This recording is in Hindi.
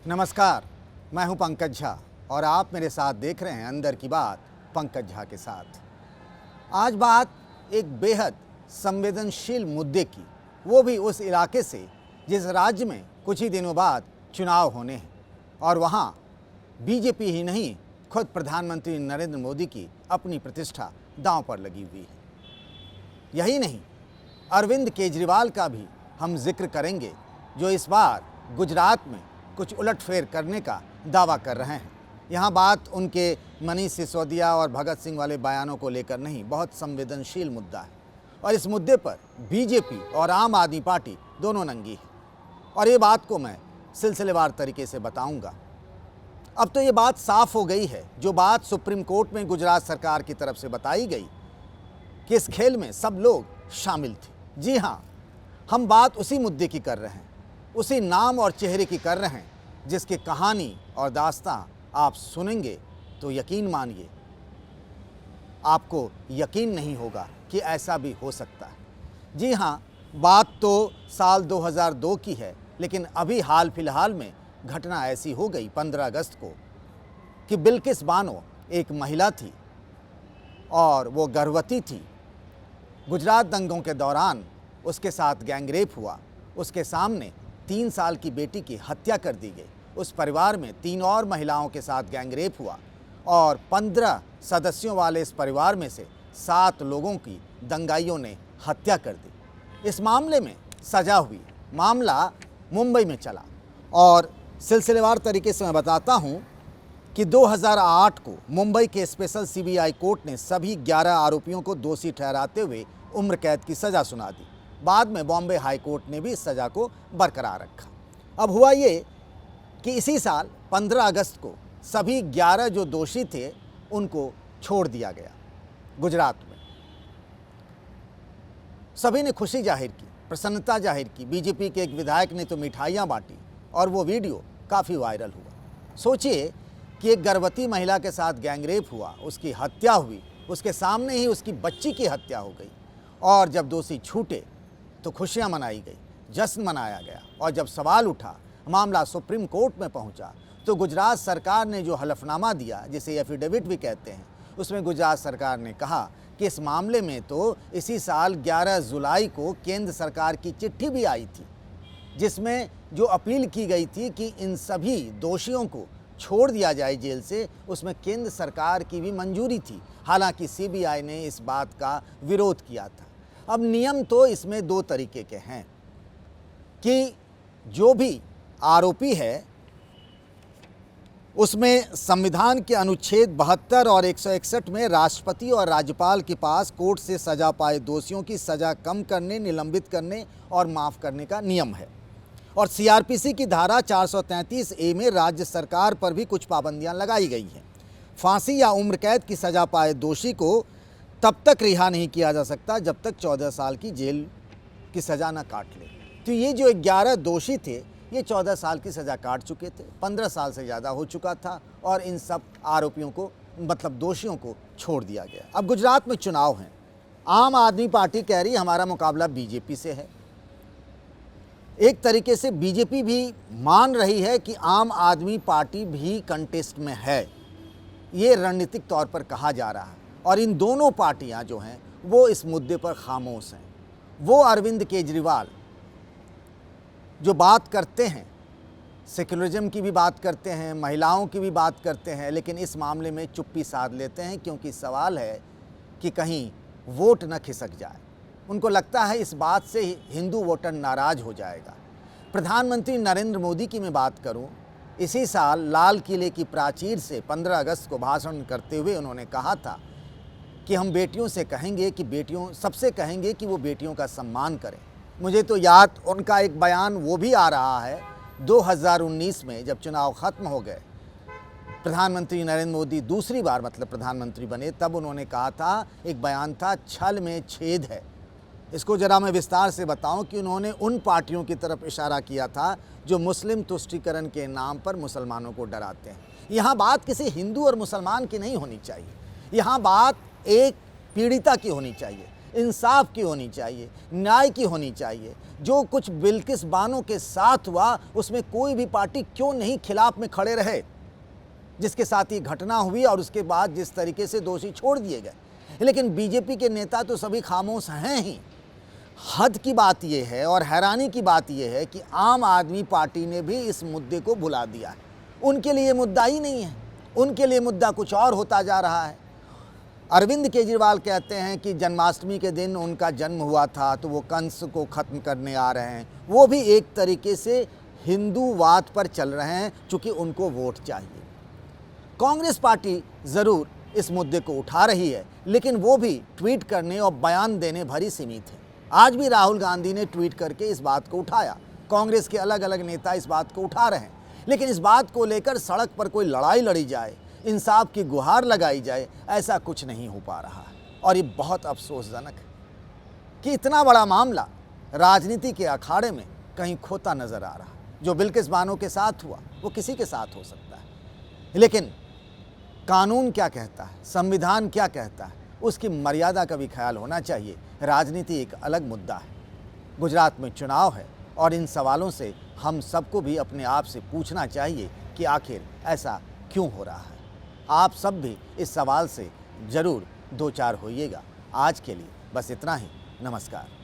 नमस्कार, मैं हूं पंकज झा और आप मेरे साथ देख रहे हैं अंदर की बात पंकज झा के साथ। आज बात एक बेहद संवेदनशील मुद्दे की, वो भी उस इलाके से जिस राज्य में कुछ ही दिनों बाद चुनाव होने हैं और वहां बीजेपी ही नहीं, खुद प्रधानमंत्री नरेंद्र मोदी की अपनी प्रतिष्ठा दांव पर लगी हुई है। यही नहीं, अरविंद केजरीवाल का भी हम जिक्र करेंगे, जो इस बार गुजरात में कुछ उलटफेर करने का दावा कर रहे हैं। यहाँ बात उनके मनीष सिसोदिया और भगत सिंह वाले बयानों को लेकर नहीं, बहुत संवेदनशील मुद्दा है और इस मुद्दे पर बीजेपी और आम आदमी पार्टी दोनों नंगी है और ये बात को मैं सिलसिलेवार तरीके से बताऊंगा। अब तो ये बात साफ हो गई है, जो बात सुप्रीम कोर्ट में गुजरात सरकार की तरफ से बताई गई कि इस खेल में सब लोग शामिल थे। जी हाँ, हम बात उसी मुद्दे की कर रहे हैं, उसी नाम और चेहरे की कर रहे हैं जिसकी कहानी और दास्तां आप सुनेंगे तो यकीन मानिए, आपको यकीन नहीं होगा कि ऐसा भी हो सकता है। जी हाँ, बात तो साल 2002 की है, लेकिन अभी हाल फिलहाल में घटना ऐसी हो गई 15 अगस्त को कि बिल्किस बानो एक महिला थी और वो गर्भवती थी। गुजरात दंगों के दौरान उसके साथ गैंगरेप हुआ, उसके सामने 3 साल की बेटी की हत्या कर दी गई। उस परिवार में 3 और महिलाओं के साथ गैंगरेप हुआ और 15 सदस्यों वाले इस परिवार में से 7 लोगों की दंगाइयों ने हत्या कर दी। इस मामले में सजा हुई, मामला मुंबई में चला और सिलसिलेवार तरीके से मैं बताता हूं कि 2008 को मुंबई के स्पेशल सीबीआई कोर्ट ने सभी 11 आरोपियों को दोषी ठहराते हुए उम्र कैद की सज़ा सुना दी। बाद में बॉम्बे हाई कोर्ट ने भी इस सज़ा को बरकरार रखा। अब हुआ ये कि इसी साल 15 अगस्त को सभी 11 जो दोषी थे उनको छोड़ दिया गया गुजरात में। सभी ने खुशी जाहिर की, प्रसन्नता जाहिर की। बीजेपी के एक विधायक ने तो मिठाइयाँ बांटी और वो वीडियो काफ़ी वायरल हुआ। सोचिए कि एक गर्भवती महिला के साथ गैंगरेप हुआ, उसकी हत्या हुई, उसके सामने ही उसकी बच्ची की हत्या हो गई और जब दोषी छूटे तो खुशियां मनाई गई, जश्न मनाया गया। और जब सवाल उठा, मामला सुप्रीम कोर्ट में पहुंचा, तो गुजरात सरकार ने जो हलफनामा दिया, जिसे एफिडेविट भी कहते हैं, उसमें गुजरात सरकार ने कहा कि इस मामले में तो इसी साल 11 जुलाई को केंद्र सरकार की चिट्ठी भी आई थी, जिसमें जो अपील की गई थी कि इन सभी दोषियों को छोड़ दिया जाए जेल से, उसमें केंद्र सरकार की भी मंजूरी थी। हालांकि सीबीआई ने इस बात का विरोध किया था। अब नियम तो इसमें 2 तरीके के हैं कि जो भी आरोपी है उसमें संविधान के अनुच्छेद 72 और 161 में राष्ट्रपति और राज्यपाल के पास कोर्ट से सजा पाए दोषियों की सजा कम करने, निलंबित करने और माफ़ करने का नियम है। और सीआरपीसी की धारा 433 ए में राज्य सरकार पर भी कुछ पाबंदियां लगाई गई हैं। फांसी या उम्र कैद की सजा पाए दोषी को तब तक रिहा नहीं किया जा सकता जब तक 14 साल की जेल की सज़ा न काट ले। तो ये जो 11 दोषी थे, ये 14 साल की सज़ा काट चुके थे, 15 साल से ज़्यादा हो चुका था और इन सब आरोपियों को, मतलब दोषियों को छोड़ दिया गया। अब गुजरात में चुनाव हैं, आम आदमी पार्टी कह रही हमारा मुकाबला बीजेपी से है। एक तरीके से बीजेपी भी मान रही है कि आम आदमी पार्टी भी कंटेस्ट में है, ये रणनीतिक तौर पर कहा जा रहा है। और इन दोनों पार्टियां जो हैं वो इस मुद्दे पर खामोश हैं। वो अरविंद केजरीवाल जो बात करते हैं, सेक्युलरिज्म की भी बात करते हैं, महिलाओं की भी बात करते हैं, लेकिन इस मामले में चुप्पी साध लेते हैं, क्योंकि सवाल है कि कहीं वोट न खिसक जाए। उनको लगता है इस बात से हिंदू वोटर नाराज़ हो जाएगा। प्रधानमंत्री नरेंद्र मोदी की मैं बात करूं, इसी साल लाल किले की प्राचीर से 15 अगस्त को भाषण करते हुए उन्होंने कहा था कि हम बेटियों से कहेंगे कि बेटियों सबसे कहेंगे कि वो बेटियों का सम्मान करें। मुझे तो याद उनका एक बयान वो भी आ रहा है 2019 में, जब चुनाव ख़त्म हो गए, प्रधानमंत्री नरेंद्र मोदी दूसरी बार मतलब प्रधानमंत्री बने, तब उन्होंने कहा था, एक बयान था, छल में छेद है। इसको ज़रा मैं विस्तार से बताऊं कि उन्होंने उन पार्टियों की तरफ इशारा किया था जो मुस्लिम तुष्टीकरण के नाम पर मुसलमानों को डराते हैं। यहाँ बात किसी हिंदू और मुसलमान की नहीं होनी चाहिए, यहाँ बात एक पीड़िता की होनी चाहिए। इंसाफ की होनी चाहिए, न्याय की होनी चाहिए। जो कुछ बिल्किस बानो के साथ हुआ उसमें कोई भी पार्टी क्यों नहीं खिलाफ में खड़े रहे, जिसके साथ ये घटना हुई और उसके बाद जिस तरीके से दोषी छोड़ दिए गए। लेकिन बीजेपी के नेता तो सभी खामोश हैं ही। हद की बात यह है और हैरानी की बात यह है कि आम आदमी पार्टी ने भी इस मुद्दे को भुला दिया है। उनके लिए मुद्दा ही नहीं है, उनके लिए मुद्दा कुछ और होता जा रहा है। अरविंद केजरीवाल कहते हैं कि जन्माष्टमी के दिन उनका जन्म हुआ था तो वो कंस को ख़त्म करने आ रहे हैं। वो भी एक तरीके से हिंदूवाद पर चल रहे हैं, चूँकि उनको वोट चाहिए। कांग्रेस पार्टी ज़रूर इस मुद्दे को उठा रही है, लेकिन वो भी ट्वीट करने और बयान देने भर ही सीमित है। आज भी राहुल गांधी ने ट्वीट करके इस बात को उठाया, कांग्रेस के अलग अलग नेता इस बात को उठा रहे हैं, लेकिन इस बात को लेकर सड़क पर कोई लड़ाई लड़ी जाए, इंसाफ की गुहार लगाई जाए, ऐसा कुछ नहीं हो पा रहा है। और ये बहुत अफसोसजनक है कि इतना बड़ा मामला राजनीति के अखाड़े में कहीं खोता नजर आ रहा है। जो बिल्किस बानो के साथ हुआ वो किसी के साथ हो सकता है, लेकिन कानून क्या कहता है, संविधान क्या कहता है, उसकी मर्यादा का भी ख्याल होना चाहिए। राजनीति एक अलग मुद्दा है। गुजरात में चुनाव है और इन सवालों से हम सबको भी अपने आप से पूछना चाहिए कि आखिर ऐसा क्यों हो रहा है। आप सब भी इस सवाल से ज़रूर दो चार होइएगा। आज के लिए बस इतना ही। नमस्कार।